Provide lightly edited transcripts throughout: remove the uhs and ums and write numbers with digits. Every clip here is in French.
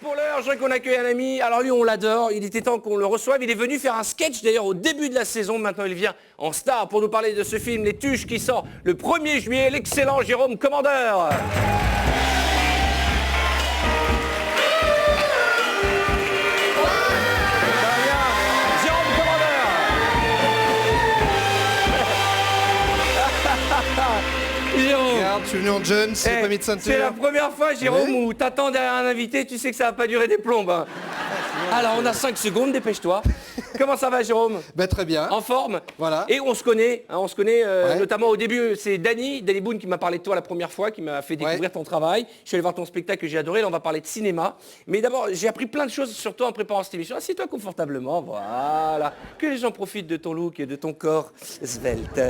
pour l'heure, je voudrais qu'on accueille un ami. Alors lui, on l'adore, il était temps qu'on le reçoive. Il est venu faire un sketch, d'ailleurs, au début de la saison. Maintenant, il vient en star pour nous parler de ce film, Les Tuches, qui sort le 1er juillet. L'excellent Jérôme Commandeur. Jérôme. Regarde, je suis venu en jeans, j'ai pas mis de ceinture. C'est la première fois, Jérôme, où t'attends derrière un invité, tu sais que ça va pas durer des plombes. Hein. Alors, on a 5 secondes, dépêche-toi. Comment ça va, Jérôme? Ben, très bien. En forme? Voilà. Et on se connaît, hein, notamment au début, c'est Danny Boone qui m'a parlé de toi la première fois, qui m'a fait découvrir ton travail. Je suis allé voir ton spectacle que j'ai adoré, là on va parler de cinéma. Mais d'abord, j'ai appris plein de choses sur toi en préparant cette émission. Assieds-toi confortablement, voilà. Que les gens profitent de ton look et de ton corps svelte.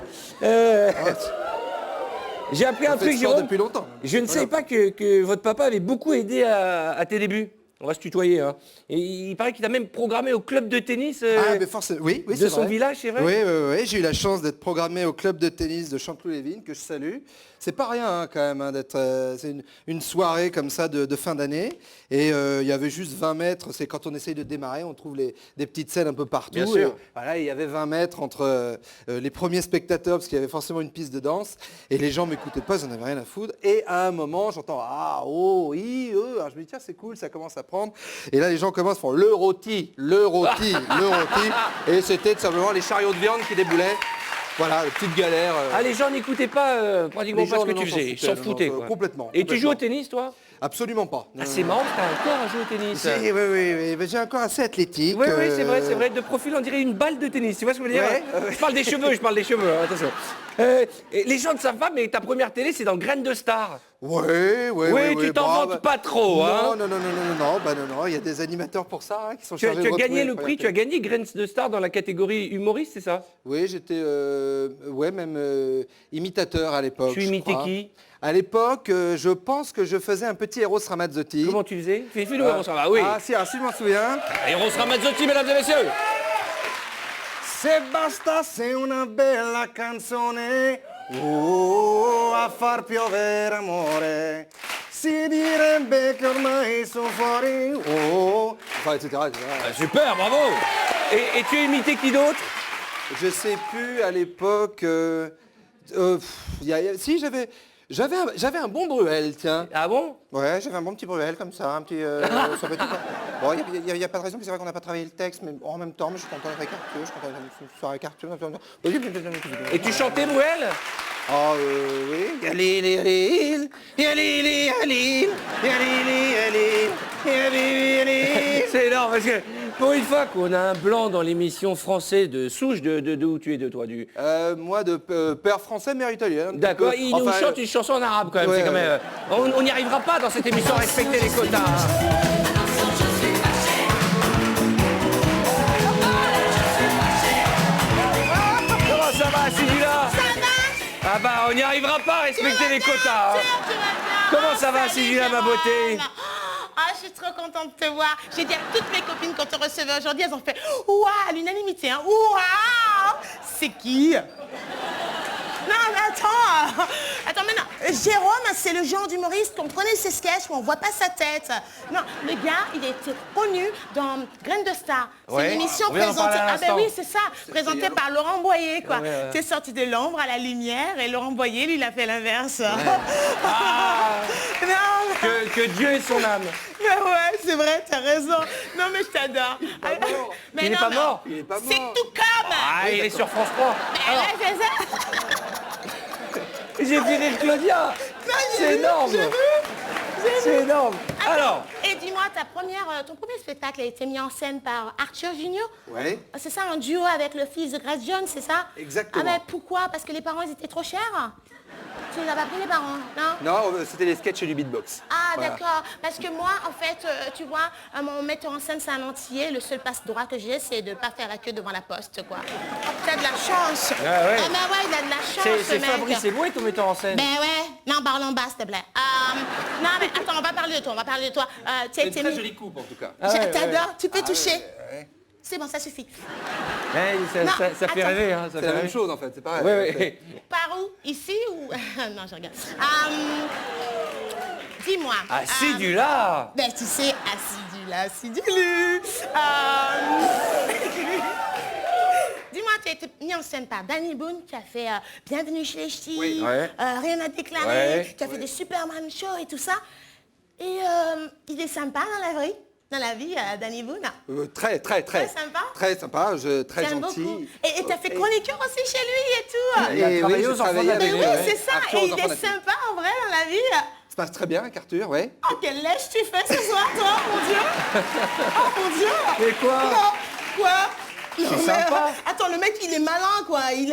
J'ai appris un truc, Jérôme. Depuis longtemps. Je ne savais pas que votre papa avait beaucoup aidé à tes débuts. On va se tutoyer. Hein. Et il paraît qu'il t'a même programmé au club de tennis mais forcément, oui, de son village, c'est vrai? Oui, j'ai eu la chance d'être programmé au club de tennis de Chanteloup-les-Vignes, que je salue. C'est pas rien hein, quand même, hein, d'être. C'est une soirée comme ça de fin d'année. Et il y avait juste 20 mètres. C'est quand on essaye de démarrer, on trouve des petites scènes un peu partout. Bien sûr. Voilà, il y avait 20 mètres entre les premiers spectateurs, parce qu'il y avait forcément une piste de danse. Et les gens m'écoutaient pas, ils n'en avaient rien à foutre. Et à un moment, j'entends ah, oh, oui, Alors je me dis, tiens, c'est cool, ça commence à prendre. Et là, les gens commencent à faire le rôti. Et c'était tout simplement les chariots de viande qui déboulaient. Voilà, petite galère. Ah, les gens n'écoutaient pas pratiquement pas ce que tu faisais. Ils s'en foutaient, quoi. Complètement. Et tu joues au tennis, toi? Absolument pas. Ah, c'est marrant, t'as un corps à jouer au tennis. Oui. Mais j'ai un corps assez athlétique. Oui, c'est vrai. De profil, on dirait une balle de tennis. Tu vois ce que je veux dire? Je parle des cheveux, attention. Les gens ne savent pas, mais ta première télé, c'est dans Graines de Star. Oui, tu t'en vantes pas trop, hein? Non, il y a des animateurs pour ça, hein, qui sont chargés de retrouver. Tu as gagné le prix, tu as gagné Graines de Star dans la catégorie humoriste, c'est ça? Oui, j'étais, imitateur à l'époque. Tu imitais qui? À l'époque, je pense que je faisais un petit Eros Ramazzotti. Comment tu faisais? Fais-le, Eros Ramazzotti. Oui. Si je m'en souviens. Eros Ramazzotti, mesdames et messieurs. Se basta se una bella canzone, a far piovere amore, si direbbe che ormai sono fuori, Enfin, etc. Super, bravo. Et tu as imité qui d'autre? Je sais plus, à l'époque, si j'avais un bon Bruel, tiens. Ah bon? Ouais, j'avais un bon petit Bruel comme ça, un petit... Bon, il n'y a pas de raison, c'est vrai qu'on n'a pas travaillé le texte, mais en même temps, je suis content d'être avec Arthur, je suis content d'être une soirée avec Arthur. Et tu chantais Bruel? Ah oui. C'est énorme parce que pour une fois qu'on a un blanc dans l'émission française de souche, de où tu es de toi du... Moi de père français mère italien. D'accord, il nous chante une chanson en arabe quand même. Ouais, c'est quand même on n'y arrivera pas dans cette émission à respecter les quotas. Comment ça va, Sylvia? Ça va? Ah bah on n'y arrivera pas à respecter les quotas. Hein. Comment ça va, Sylvia, ma beauté? Ah, je suis trop contente de te voir. J'ai dit à toutes mes copines quand te recevais aujourd'hui, elles ont fait « Waouh, à l'unanimité, hein. Waouh !» C'est qui? Non, mais attends maintenant. Jérôme, c'est le genre d'humoriste qu'on connaît ses sketchs, mais on voit pas sa tête. Non, le gars, il a été connu dans Graines de Star. C'est une émission présentée... Ah ben oui, c'est ça. Présentée par Laurent Boyer, quoi. T'es sorti de l'ombre à la lumière et Laurent Boyer, lui, il a fait l'inverse. Non, que Dieu ait son âme. Mais ouais, c'est vrai, t'as raison. Non, mais je t'adore. Il n'est pas mort. C'est tout comme. Ah, il est sur France 3. Mais ouais, c'est ça. J'ai fait rire Claudia. C'est énorme. C'est énorme. Alors. Et dis-moi, ton premier spectacle a été mis en scène par Arthur Junior. Oui. C'est ça, un duo avec le fils de Grace Jones, c'est ça? Exactement. Ah mais pourquoi? Parce que les parents, ils étaient trop chers? Tu les as pas pris, les parents, non? Non, c'était les sketchs du beatbox. Ah, Voilà. d'accord. Parce que moi, en fait, tu vois, mon metteur en scène, c'est un Antillais. Le seul passe-droit que j'ai, c'est de ne pas faire la queue devant la poste, quoi. T'as de la chance. Ah ouais. Ah, ben ouais, il a de la chance, C'est ce mec. Fabrice Eboué ton metteur en scène. Ben ouais. Non, parlons bas, s'il te plaît. Non, mais attends, on va parler de toi, C'est une très jolie coupe, en tout cas. T'adores, tu peux toucher. C'est bon, ça suffit. Ça fait rêver. Hein, C'est la même chose, en fait, c'est pareil. Oui. Par où? Ici ou... non, je regarde. dis-moi. Acidula. Ben, tu sais, acidula, acidulu. Dis-moi, tu as été mis en scène par Danny Boone, qui a fait Bienvenue chez les Ch'tis, Oui. Ouais. Rien à déclarer, Ouais. qui a fait des Superman Show et tout ça. Et il est sympa dans la vie, Danny Boone. Très sympa. Très sympa, très J'aime gentil. beaucoup. Et tu as fait chroniqueur aussi chez lui et tout. Il a Et travaillé oui, aux j'ai enfants de travaillé la avec Mais télé. oui, ouais. c'est ça. Arthur Et aux il enfants de est la télé. sympa en vrai dans la vie. Ça se passe très bien avec Arthur, ouais. Oh, quelle lèche tu fais ce soir, toi, mon Dieu. Oh, mon Dieu. Mais quoi? Non, quoi? Non, C'est mais, sympa. attends, le mec, il est malin, quoi. Il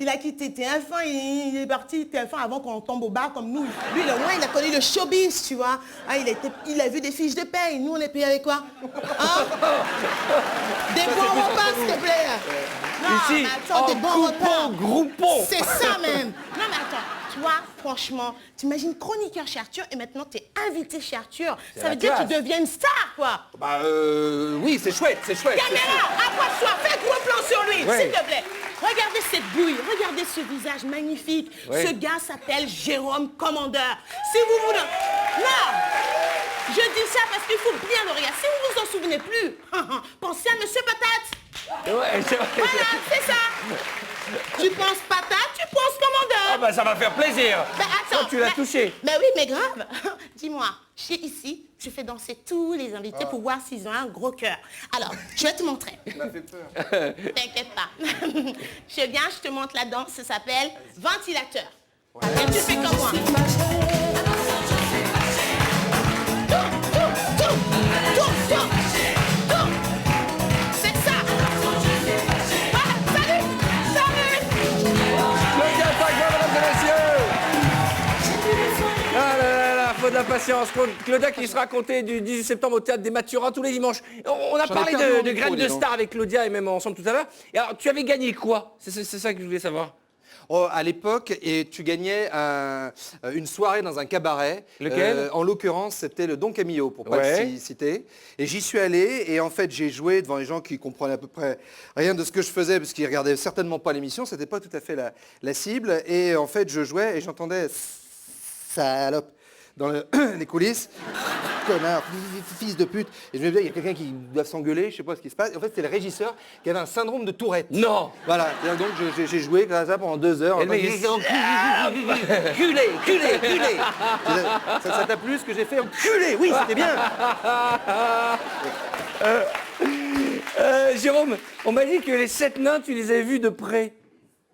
a quitté TF1, il est parti TF1 avant qu'on tombe au bar comme nous. Lui, au moins, il a connu le showbiz, tu vois. Ah, il a vu des fiches de paye. Nous, on est payés avec quoi? Hein? Des bons repas, s'il te plaît. Non, Ici, mais attends, des bons coupon, repas. groupon. C'est ça, même. Non, mais attends. Toi, franchement, t'imagines chroniqueur chez Arthur et maintenant t'es invité chez Arthur. Ça la veut dire que tu classe. deviens une star, quoi. Bah oui, c'est chouette. Caméra, approche-toi, fais gros plan sur lui, Ouais. s'il te plaît. Regardez cette bouille, regardez ce visage magnifique. Ouais. Ce gars s'appelle Jérôme Commandeur. Si vous voulez... Non, je dis ça parce qu'il faut bien le regarder. Si vous vous en souvenez plus, pensez à Monsieur Patate. Ouais, c'est vrai. Voilà, c'est ça. Tu penses Patate, tu penses Commandeur. Ah bah ça va faire plaisir. Ben attends. Toi, tu l'as touché. Ben oui, mais grave. Dis-moi, ici, je fais danser tous les invités pour voir s'ils ont un gros cœur. Alors, je vais te montrer. Ça fait peur. T'inquiète pas. Je viens, je te montre la danse, ça s'appelle ventilateur. Et tu fais comme moi. Tourne. C'est ça. Voilà, salut. Le gars, mesdames et messieurs. Ah là là, faut de la patience. Claudia qui sera comptée du 18 septembre au Théâtre des Mathurins tous les dimanches. On a J'en ai parlé perdu mon de micro, graines dis de donc. star avec Claudia et même ensemble tout à l'heure. Et alors, tu avais gagné quoi? C'est ça que je voulais savoir. Oh, à l'époque, et tu gagnais une soirée dans un cabaret. Lequel? En l'occurrence, c'était le Don Camillo, pour pas Ouais. le citer. Et j'y suis allé, et en fait, j'ai joué devant les gens qui comprenaient à peu près rien de ce que je faisais, parce qu'ils regardaient certainement pas l'émission, c'était pas tout à fait la cible. Et en fait, je jouais, et j'entendais salope dans les coulisses. Connard, fils de pute. Et je me disais, il y a quelqu'un qui doit s'engueuler, je sais pas ce qui se passe. Et en fait, c'était le régisseur qui avait un syndrome de Tourette. Non. Voilà, et donc j'ai joué comme ça pendant 2 heures. Et le mec, il- Culé. Ça t'a plu ce que j'ai fait? Enculé, oui, c'était bien. Jérôme, on m'a dit que les 7 nains, tu les avais vus de près.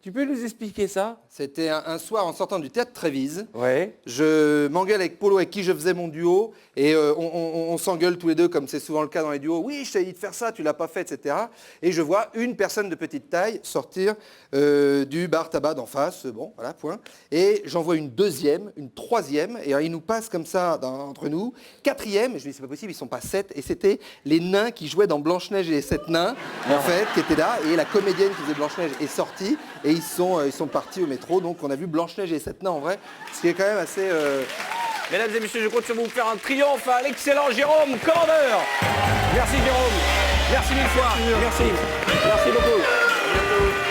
Tu peux nous expliquer ça? C'était un soir en sortant du théâtre Trévise. Ouais. Je m'engueule avec Polo, avec qui je faisais mon duo, et on s'engueule tous les deux, comme c'est souvent le cas dans les duos. Oui, je t'ai dit de faire ça, tu l'as pas fait, etc. Et je vois une personne de petite taille sortir du bar tabac d'en face, bon, voilà, point. Et j'en vois une deuxième, une troisième, et alors, il nous passe comme ça entre nous. Quatrième, et je me dis, c'est pas possible, ils sont pas 7, et c'était les nains qui jouaient dans Blanche-Neige et les 7 nains, en fait, qui étaient là, et la comédienne qui faisait Blanche-Neige est sortie, et ils sont partis au métro, donc on a vu Blanche-Neige et les 7 nains en vrai, ce qui est quand même assez... Mesdames et messieurs, je compte sur vous faire un triomphe à l'excellent Jérôme Commandeur. Merci Jérôme. Merci mille fois. Merci. Merci beaucoup. À bientôt.